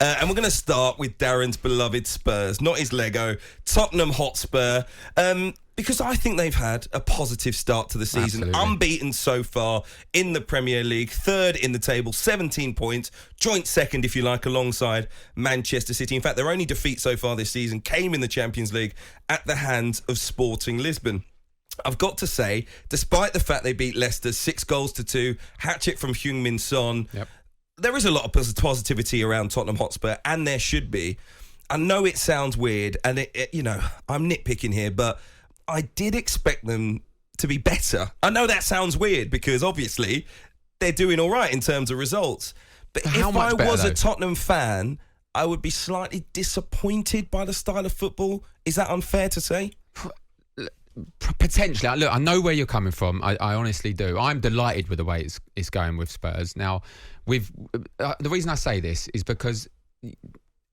And we're going to start with Darren's beloved Spurs, not his Lego, Tottenham Hotspur. Because I think they've had a positive start to the season. Absolutely. Unbeaten so far in the Premier League, third in the table, 17 points, joint second, if you like, alongside Manchester City. In fact, their only defeat so far this season came in the Champions League at the hands of Sporting Lisbon. I've got to say, despite the fact they beat Leicester 6-2, hat-trick from Heung-min Son, there is a lot of positivity around Tottenham Hotspur, and there should be. I know it sounds weird, and I'm nitpicking here, but I did expect them to be better. I know that sounds weird because obviously they're doing all right in terms of results. But if I was a Tottenham fan, I would be slightly disappointed by the style of football. Is that unfair to say? Potentially. Look, I know where you're coming from. I honestly do. I'm delighted with the way it's going with Spurs. Now, the reason I say this is because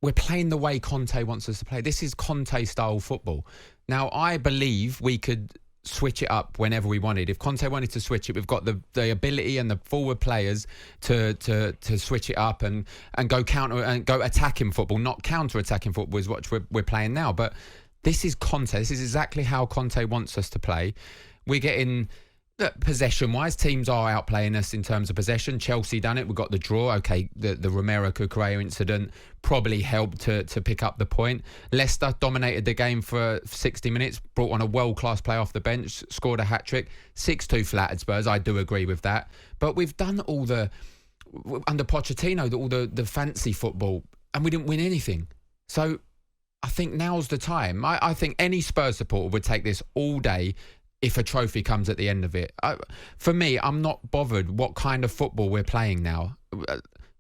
we're playing the way Conte wants us to play. This is Conte-style football. Now, I believe we could switch it up whenever we wanted. If Conte wanted to switch it, we've got the ability and the forward players to switch it up and go counter and go attacking football, not counter-attacking football is what we're playing now. But this is Conte. This is exactly how Conte wants us to play. We're getting... possession-wise, teams are outplaying us in terms of possession. Chelsea done it. We got the draw. Okay, the Romero Cucurella incident probably helped to pick up the point. Leicester dominated the game for 60 minutes, brought on a world-class player off the bench, scored a hat-trick. 6-2 flattered Spurs. I do agree with that. But we've done all under Pochettino, all the fancy football, and we didn't win anything. So I think now's the time. I think any Spurs supporter would take this all day if a trophy comes at the end of it. For me, I'm not bothered what kind of football we're playing now.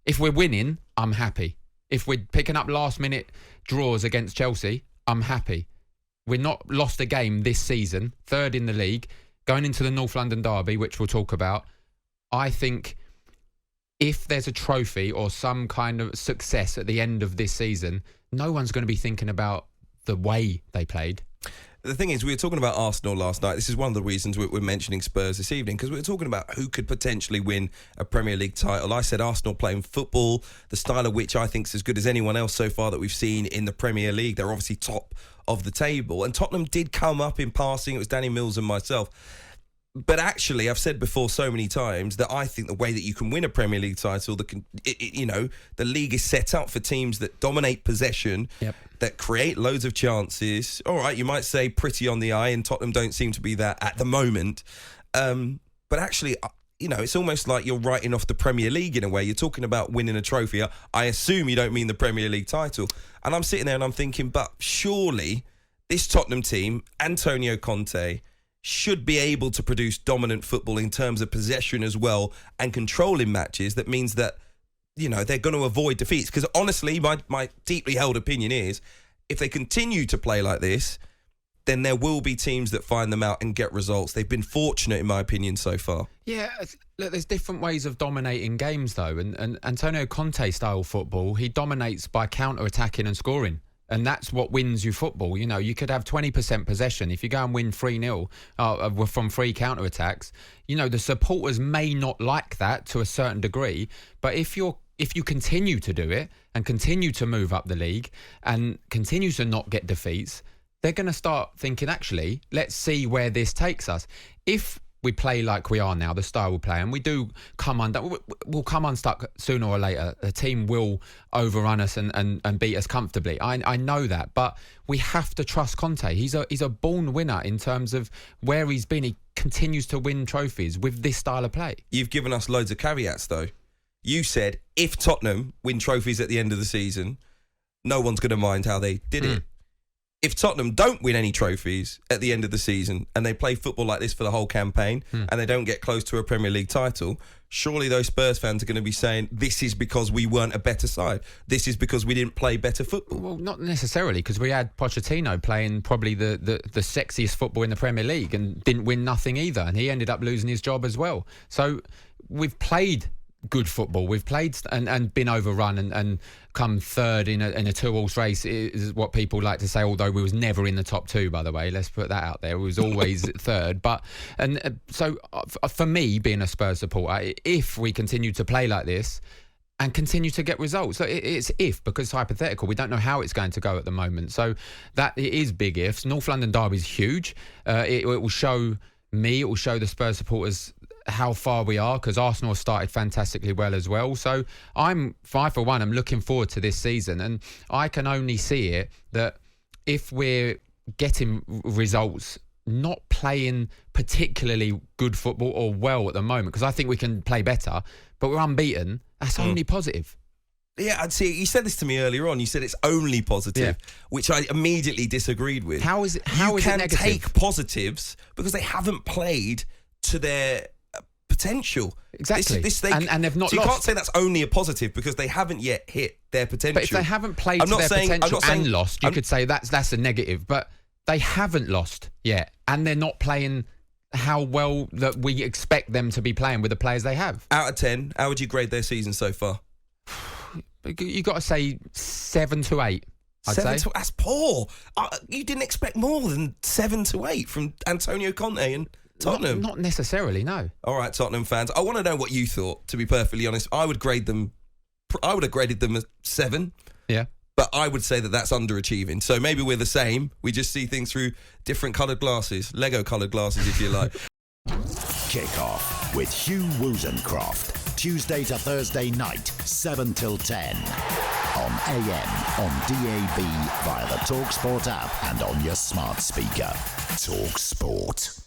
If we're winning, I'm happy. If we're picking up last-minute draws against Chelsea, I'm happy. We're not lost a game this season, third in the league, going into the North London derby, which we'll talk about. I think if there's a trophy or some kind of success at the end of this season, no one's going to be thinking about the way they played. The thing is, we were talking about Arsenal last night. This is one of the reasons we're mentioning Spurs this evening, because we were talking about who could potentially win a Premier League title. I said Arsenal playing football, the style of which I think is as good as anyone else so far that we've seen in the Premier League. They're obviously top of the table. And Tottenham did come up in passing. It was Danny Mills and myself. But actually, I've said before so many times that I think the way that you can win a Premier League title, the league is set up for teams that dominate possession, that create loads of chances. All right, you might say pretty on the eye, and Tottenham don't seem to be that at the moment. But actually, it's almost like you're writing off the Premier League in a way. You're talking about winning a trophy. I assume you don't mean the Premier League title. And I'm sitting there and I'm thinking, but surely this Tottenham team, Antonio Conte, should be able to produce dominant football in terms of possession as well and controlling matches. That means that, they're going to avoid defeats. Because honestly, my deeply held opinion is if they continue to play like this, then there will be teams that find them out and get results. They've been fortunate, in my opinion, so far. Yeah, look, there's different ways of dominating games, though. And Antonio Conte-style football, he dominates by counter-attacking and scoring. And that's what wins you football. You could have 20% possession. If you go and win 3-0 from free counter-attacks, the supporters may not like that to a certain degree. But if you continue to do it and continue to move up the league and continue to not get defeats, they're going to start thinking, actually, let's see where this takes us. If we play like we are now, the style we play, and we do we'll come unstuck sooner or later. The team will overrun us and beat us comfortably. I know that, but we have to trust Conte. He's a born winner in terms of where he's been. He continues to win trophies with this style of play. You've given us loads of caveats, though. You said if Tottenham win trophies at the end of the season, no one's going to mind how they did it. If Tottenham don't win any trophies at the end of the season and they play football like this for the whole campaign and they don't get close to a Premier League title, surely those Spurs fans are going to be saying, this is because we weren't a better side. This is because we didn't play better football. Well, not necessarily, because we had Pochettino playing probably the sexiest football in the Premier League and didn't win nothing either. And he ended up losing his job as well. So we've played good football. We've played and been overrun and come third in a two-horse race is what people like to say, although we was never in the top two, by the way. Let's put that out there. We was always third. So for me, being a Spurs supporter, if we continue to play like this, and continue to get results. So it's if, because it's hypothetical. We don't know how it's going to go at the moment. So that it is big ifs. North London derby is huge. It will show me, it will show the Spurs supporters how far we are, because Arsenal started fantastically well as well. So I'm 5 for 1. I'm looking forward to this season, and I can only see it that if we're getting results, not playing particularly good football or well at the moment, because I think we can play better, but we're unbeaten, that's only positive. Yeah, I'd see. You said this to me earlier on. You said it's only positive, which I immediately disagreed with. How is it negative? You can take positives because they haven't played to their potential. Exactly. And they've not so lost. You can't say that's only a positive because they haven't yet hit their potential. But if they haven't played to their potential and lost, you could say that's a negative. But they haven't lost yet, and they're not playing how well that we expect them to be playing with the players they have. Out of 10, how would you grade their season so far? You got to say 7 to 8. That's poor. You didn't expect more than 7 to 8 from Antonio Conte and Tottenham. Not necessarily, no. All right, Tottenham fans. I want to know what you thought, to be perfectly honest. I would have graded them a 7. Yeah. But I would say that that's underachieving. So maybe we're the same. We just see things through different coloured glasses. Lego coloured glasses, if you like. Kick-off with Hugh Wozencroft. Tuesday to Thursday night, 7 till 10. On AM, on DAB, via the talkSPORT app and on your smart speaker. talkSPORT.